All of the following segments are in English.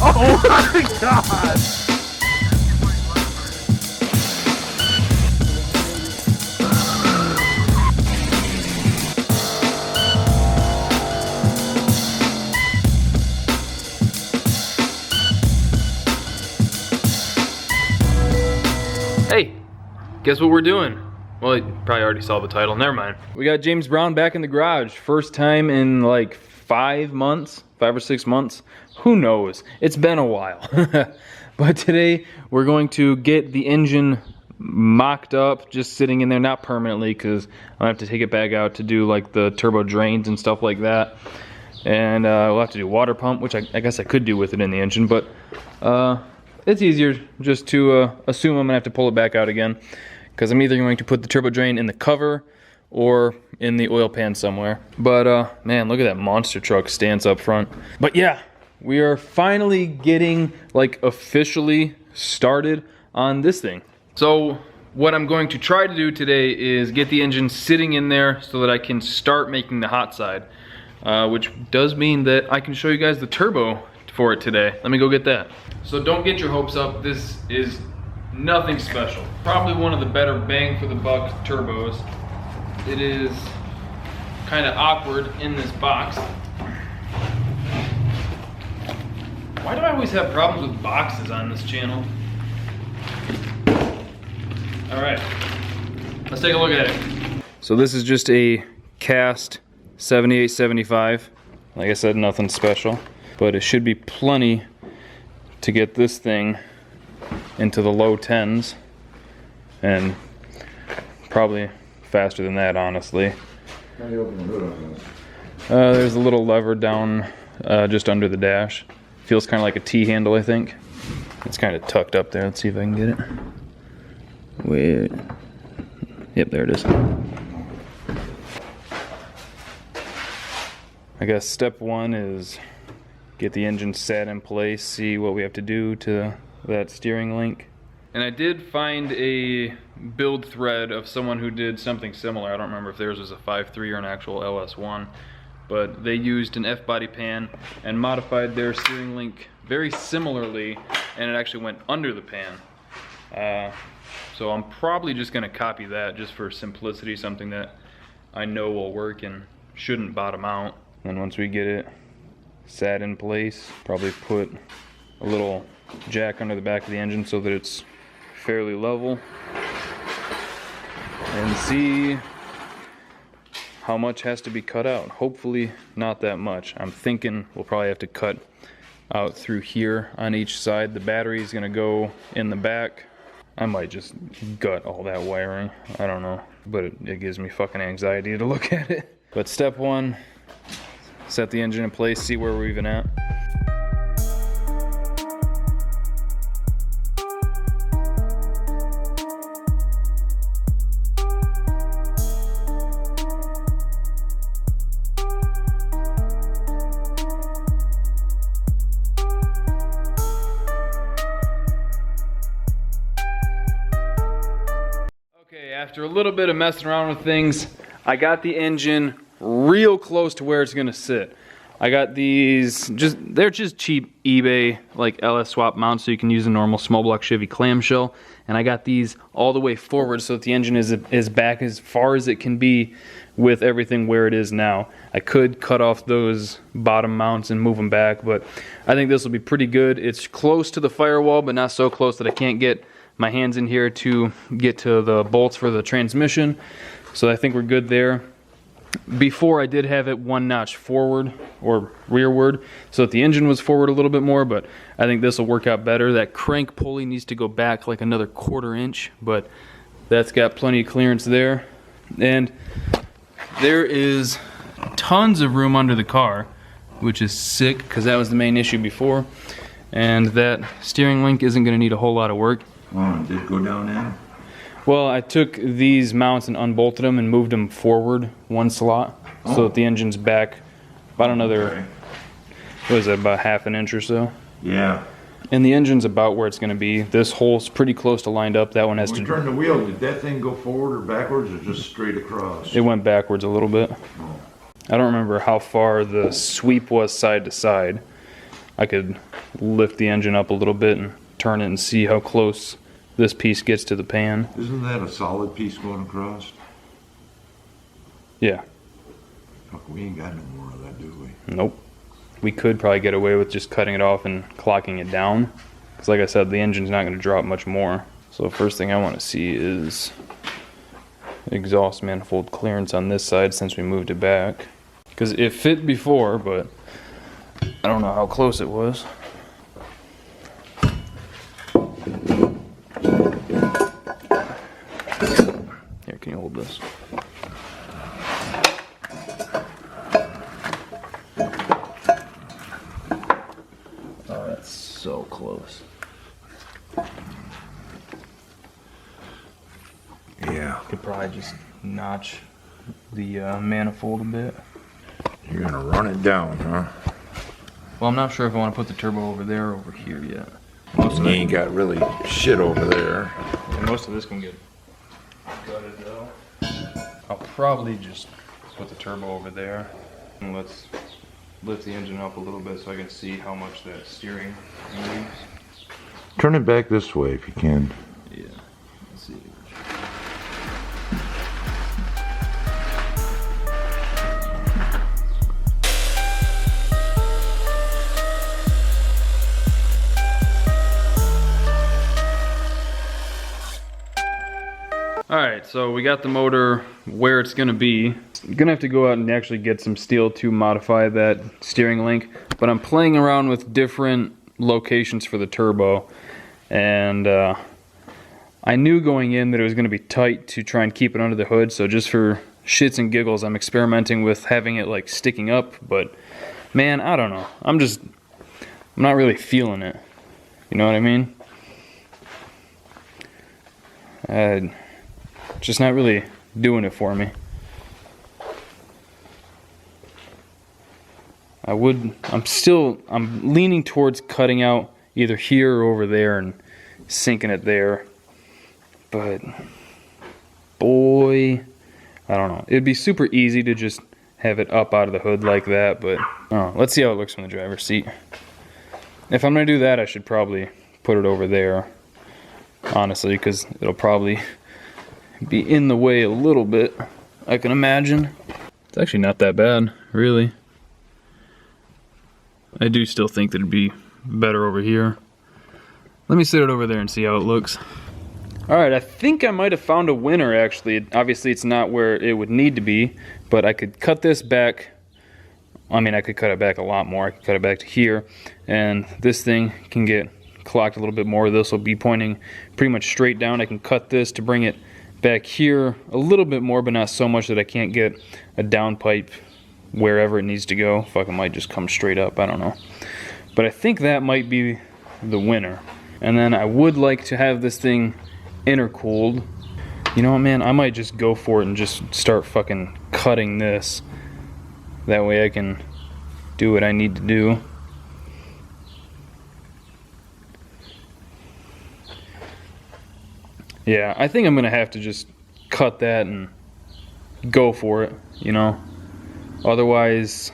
Oh my god! Hey, guess what we're doing? Well, you probably already saw the title, never mind. We got James Brown back in the garage. First time in like 5 months, 5 or 6 months. Who knows? It's been a while. But today we're going to get the engine mocked up, just sitting in there, not permanently, because I'll have to take it back out to do like the turbo drains and stuff like that. And we'll have to do water pump, which I guess I could do with it in the engine, but it's easier just to assume I'm gonna have to pull it back out again, because I'm either going to put the turbo drain in the cover or in the oil pan somewhere. But man, look at that monster truck stance up front. But yeah, we are finally getting like officially started on this thing. So what I'm going to try to do today is get the engine sitting in there so that I can start making the hot side, which does mean that I can show you guys the turbo for it today. Let me go get that. So don't get your hopes up. This is nothing special. Probably one of the better bang for the buck turbos. It is kind of awkward in this box. Why do I always have problems with boxes on this channel? All right, let's take a look at it. So this is just a cast 7875. Like I said, nothing special, but it should be plenty to get this thing into the low 10s, and probably faster than that, honestly. How do you open the hood on this? There's a little lever down just under the dash. Feels kind of like a T-handle, I think. It's kind of tucked up there. Let's see if I can get it. Wait. Yep, there it is. I guess step one is get the engine set in place, see what we have to do to that steering link. And I did find a build thread of someone who did something similar. I don't remember if theirs was a 5.3 or an actual LS1, but they used an F-body pan and modified their steering link very similarly, and it actually went under the pan. So I'm probably just gonna copy that just for simplicity, something that I know will work and shouldn't bottom out. And once we get it sat in place, probably put a little jack under the back of the engine so that it's fairly level, and see how much has to be cut out. Hopefully not that much. I'm thinking we'll probably have to cut out through here on each side. The battery is gonna go in the back. I might just gut all that wiring, I don't know, but it gives me fucking anxiety to look at it. But step one, set the engine in place, see where we're even at. Okay, after a little bit of messing around with things, I got the engine real close to where it's gonna sit. I got these, they're just cheap eBay like LS swap mounts, so you can use a normal small block Chevy clamshell, and I got these all the way forward so that the engine is back as far as it can be with everything where it is now. I could cut off those bottom mounts and move them back, but I think this will be pretty good. It's close to the firewall, but not so close that I can't get my hands in here to get to the bolts for the transmission, so I think we're good there. Before, I did have it one notch forward or rearward so that the engine was forward a little bit more, but I think this will work out better. That crank pulley needs to go back like another 1/4 inch, but that's got plenty of clearance there. And there is tons of room under the car, which is sick because that was the main issue before. And that steering link isn't going to need a whole lot of work. Oh, did it go down now? Well, I took these mounts and unbolted them and moved them forward one slot so that the engine's back about another, what is that, about 1/2 inch or so? Yeah. And the engine's about where it's going to be. This hole's pretty close to lined up. That one has When to... you turn the wheel, did that thing go forward or backwards or just straight across? It went backwards a little bit. Oh. I don't remember how far the sweep was side to side, I could lift the engine up a little bit and turn it and see how close this piece gets to the pan. Isn't that a solid piece going across? Yeah. Fuck, we ain't got no more of that, do we? Nope. We could probably get away with just cutting it off and clocking it down. Because like I said, the engine's not going to drop much more. So first thing I want to see is exhaust manifold clearance on this side since we moved it back. Because it fit before, but I don't know how close it was. Here, can you hold this? Oh, that's so close. Yeah. Could probably just notch the manifold a bit. You're gonna run it down, huh? Well, I'm not sure if I want to put the turbo over there or over here yet. You ain't got really shit over there. And most of this can get gutted though. I'll probably just put the turbo over there. And let's lift the engine up a little bit so I can see how much that steering moves. Turn it back this way if you can. Yeah, let's see. Alright, so we got the motor where it's going to be. I'm going to have to go out and actually get some steel to modify that steering link. But I'm playing around with different locations for the turbo. And I knew going in that it was going to be tight to try and keep it under the hood. So just for shits and giggles, I'm experimenting with having it like sticking up. But man, I don't know. I'm not really feeling it. You know what I mean? Just not really doing it for me. I'm leaning towards cutting out either here or over there and sinking it there. But boy, I don't know. It'd be super easy to just have it up out of the hood like that, but let's see how it looks from the driver's seat. If I'm gonna do that, I should probably put it over there, honestly, because it'll probably be in the way a little bit, I can imagine. It's actually not that bad, really. I do still think that it'd be better over here. Let me sit it over there and see how it looks. Alright, I think I might have found a winner, actually. Obviously, it's not where it would need to be, but I could cut this back. I mean, I could cut it back a lot more. I could cut it back to here, and this thing can get clocked a little bit more. This will be pointing pretty much straight down. I can cut this to bring it back here a little bit more, but not so much that I can't get a downpipe wherever it needs to go. Fuck, it might just come straight up, I don't know. But I think that might be the winner. And then I would like to have this thing intercooled. You know what, man? I might just go for it and just start fucking cutting this. That way I can do what I need to do. Yeah, I think I'm gonna have to just cut that and go for it, you know? Otherwise,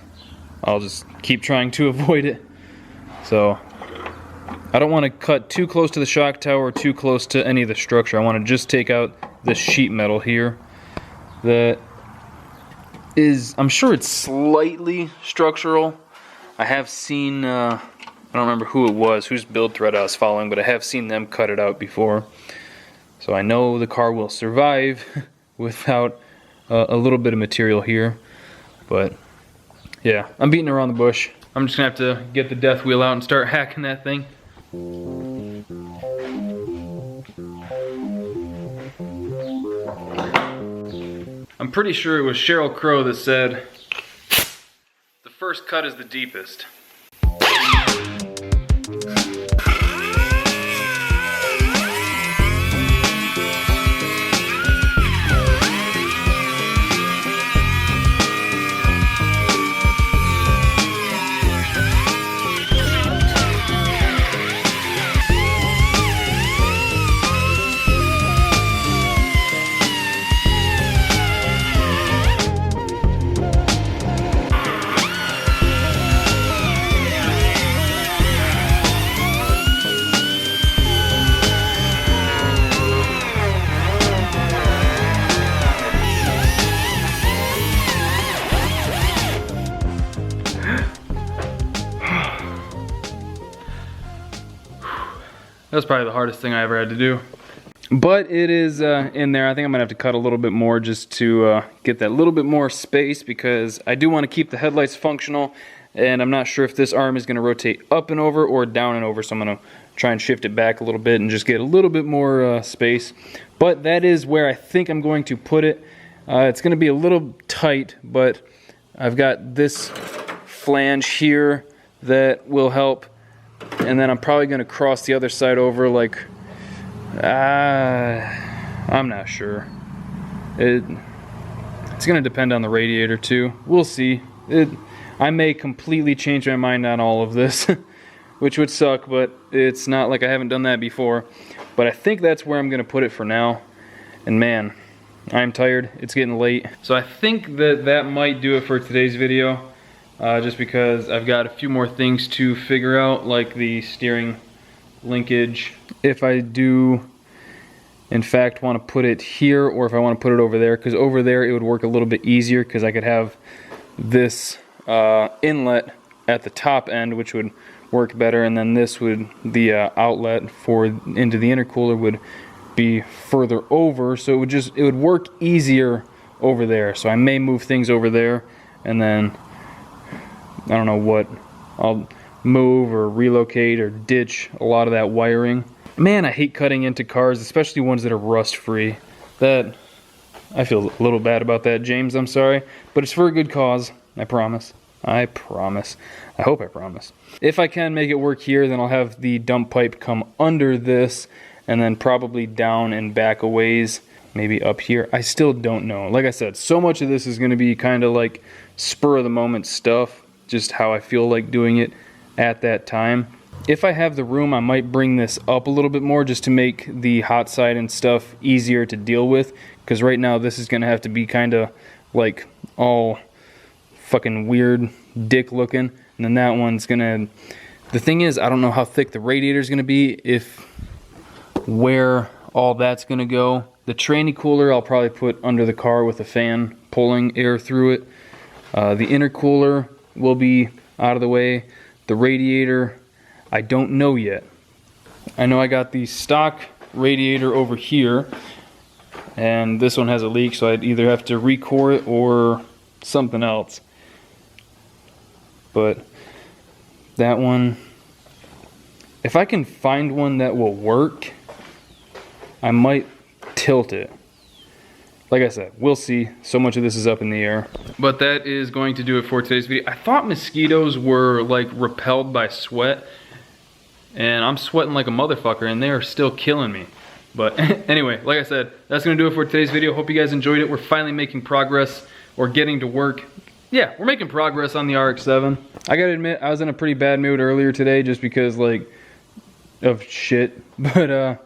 I'll just keep trying to avoid it. So, I don't want to cut too close to the shock tower or too close to any of the structure. I want to just take out this sheet metal here. That is, I'm sure it's slightly structural. I have seen, I don't remember who it was, whose build thread I was following, but I have seen them cut it out before. So I know the car will survive without a little bit of material here. But yeah, I'm beating around the bush. I'm just gonna have to get the death wheel out and start hacking that thing. I'm pretty sure it was Sheryl Crow that said, "The first cut is the deepest." That's probably the hardest thing I ever had to do. But it is in there. I think I'm gonna have to cut a little bit more just to get that little bit more space, because I do want to keep the headlights functional, and I'm not sure if this arm is gonna rotate up and over or down and over, so I'm gonna try and shift it back a little bit and just get a little bit more space. But that is where I think I'm going to put it. It's gonna be a little tight, but I've got this flange here that will help, and then I'm probably gonna cross the other side over like, I'm not sure. It's gonna depend on the radiator too. We'll see. I may completely change my mind on all of this, which would suck, but it's not like I haven't done that before. But I think that's where I'm gonna put it for now. And man, I'm tired. It's getting late. So I think that might do it for today's video, just because I've got a few more things to figure out, like the steering linkage. If I do in fact want to put it here, or if I want to put it over there, because over there it would work a little bit easier, because I could have this inlet at the top end, which would work better, and then this would, the outlet for into the intercooler would be further over, so it would work easier over there. So I may move things over there, and then I don't know what I'll move or relocate or ditch a lot of that wiring. Man, I hate cutting into cars, especially ones that are rust free. That, I feel a little bad about that, James, I'm sorry, but it's for a good cause. I promise. I promise. I hope I promise. If I can make it work here, then I'll have the dump pipe come under this, and then probably down and back a ways, maybe up here. I still don't know. Like I said, so much of this is going to be kind of like spur of the moment stuff, just how I feel like doing it at that time. If I have the room, I might bring this up a little bit more just to make the hot side and stuff easier to deal with, because right now this is going to have to be kind of like all fucking weird dick looking, and then that one's gonna, the thing is, I don't know how thick the radiator is gonna be, if where all that's gonna go. The tranny cooler I'll probably put under the car with a fan pulling air through it. The intercooler will be out of the way. The radiator, I don't know yet. I know I got the stock radiator over here, and this one has a leak, so I'd either have to recore it or something else. But that one, if I can find one that will work, I might tilt it. Like I said, we'll see. So much of this is up in the air. But that is going to do it for today's video. I thought mosquitoes were like repelled by sweat, and I'm sweating like a motherfucker, and they are still killing me. But anyway, like I said, that's gonna do it for today's video. Hope you guys enjoyed it. We're finally making progress, or getting to work. Yeah, we're making progress on the RX-7. I gotta admit, I was in a pretty bad mood earlier today just because, like, of shit. But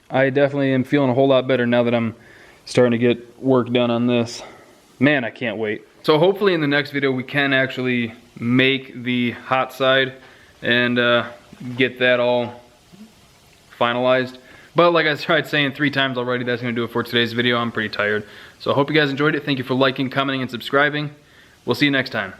I definitely am feeling a whole lot better now that I'm starting to get work done on this. Man, I can't wait. So hopefully in the next video we can actually make the hot side and get that all finalized. But like I tried saying 3 times already, that's gonna do it for today's video. I'm pretty tired. So I hope you guys enjoyed it. Thank you for liking, commenting, and subscribing. We'll see you next time.